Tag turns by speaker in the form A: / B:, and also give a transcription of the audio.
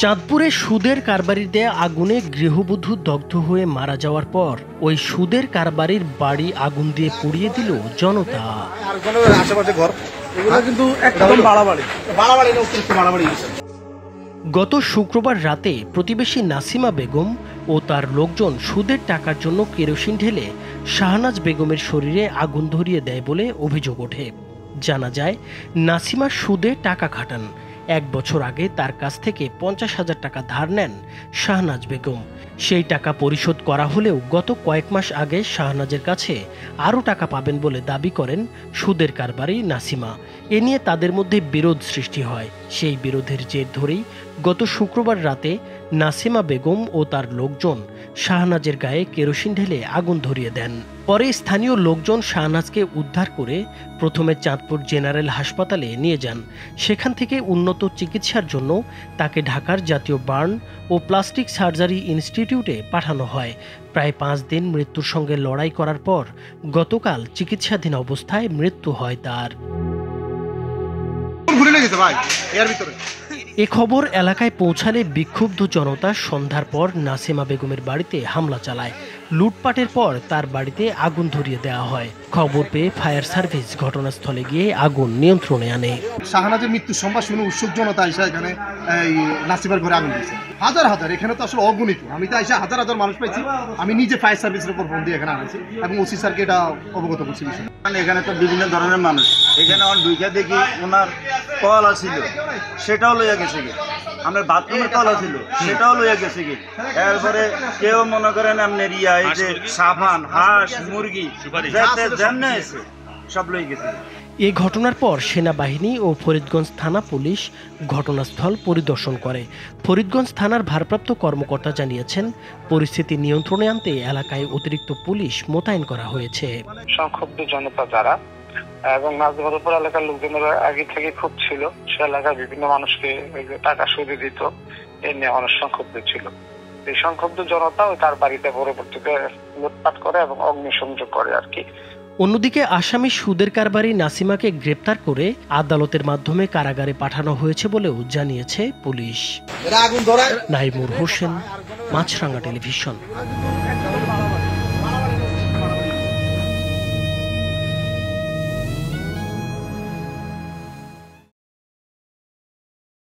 A: চাঁদপুরে সুদের কারবারির দেয়া আগুনে গৃহবধূ দগ্ধ হয়ে মারা যাওয়ার পর ওই সুদের কারবারির বাড়ি আগুন দিয়ে পুড়িয়ে দিল জনতা। গত শুক্রবার রাতে প্রতিবেশী নাসিমা বেগম ও তার লোকজন সুদের টাকার জন্য কেরোসিন ঢেলে শাহনাজ বেগমের শরীরে আগুন ধরিয়ে দেয় বলে অভিযোগ ওঠে। জানা যায়, নাসিমা সুদে টাকা খাটান। 1 বছর আগে তার কাছ থেকে 50,000 টাকা ধার নেন শাহনাজ বেগম। সেই টাকা পরিশোধ করা হলেও গত কয়েক মাস আগে শাহনাজের কাছে আরও টাকা পাবেন বলে দাবি করেন সুদের কারবারি নাসিমা। এ নিয়ে তাদের মধ্যে বিরোধ সৃষ্টি হয়। সেই বিরোধের জের ধরেই গত শুক্রবার রাতে নাসিমা বেগম ও তার লোকজন শাহনাজের গায়ে কেরোসিন ঢেলে আগুন ধরিয়ে দেন। পরে স্থানীয় লোকজন শাহনাজকে উদ্ধার করে প্রথমে চাঁদপুর জেনারেল হাসপাতালে নিয়ে যান। সেখান থেকে উন্নত চিকিৎসার জন্য তাকে ঢাকার জাতীয় বার্ন ও প্লাস্টিক সার্জারি ইনস্টিটিউটে পাঠানো হয়। প্রায় 5 দিন মৃত্যুর সঙ্গে লড়াই করার পর গতকাল চিকিৎসাধীন অবস্থায় মৃত্যু হয় তার। এ খবর এলাকায় পৌঁছালে বিক্ষুব্ধ জনতা সন্ধ্যার পর নাসিমা বেগমের বাড়িতে হামলা চালায়। লুটপাটের পর তার বাড়িতে আগুন ধরিয়ে দেওয়া হয়। খবর পেয়ে ফায়ার সার্ভিস ঘটনাস্থলে গিয়ে আগুন নিয়ন্ত্রণে আনে।
B: শাহনাজের মৃত্যুর সংবাদ শুনে উৎসুক জনতা এসে এখানে নাসিমার ঘরে আগুন দিয়েছে। হাজার হাজার, এখানে তো আসলে অগণিত। আমি তো এসে হাজার হাজার মানুষ পাইছি। আমি নিজে ফায়ার সার্ভিসের উপর ফোন দিয়ে এখানে আনেছি এবং ওসি স্যারকে এটা অবগত করছি।
C: এখানে তো বিভিন্ন ধরনের মানুষ, এখানে দুইটা দেখি ওনার কলা ছিল, সেটাও লইয়া গেছে কি, আমরা বাথরুমের কলা ছিল, সেটাও লইয়া গেছে কি। এরপরে কেউ মনে করেন আপনার এই যে সাবান, হাঁস, মুরগি সব লইয়া গেছে।
A: এ ঘটনার পর সেনাবাহিনী ও ফরিদগঞ্জ থানা পুলিশ ঘটনাস্থল পরিদর্শন করে। ফরিদগঞ্জ থানার ভারপ্রাপ্ত কর্মকর্তা জানিয়েছেন, পরিস্থিতি নিয়ন্ত্রণে আনতে এলাকায় অতিরিক্ত পুলিশ মোতায়েন করা হয়েছে।
D: সংক্ষুব্ধ জনতা যারা এবং নাজমুলপুর এলাকার লোকজনেরা আগে থেকে খুব ছিল, সে এলাকার বিভিন্ন মানুষকে টাকা সুদে দিত, এ নিয়ে অনেক সংক্ষুব্ধ ছিল। এই সংক্ষুব্ধ জনতা তার বাড়িতে পরবর্তীতে লুটপাট করে এবং অগ্নিসংযোগ করে আর কি।
A: অন্যদিকে আসামি সুদের কারবারি নাসিমাকে গ্রেপ্তার করে আদালতের মাধ্যমে কারাগারে পাঠানো হয়েছে বলেও জানিয়েছে পুলিশ। নাইমুর হোসেন, মাছরাঙ্গা টেলিভিশন।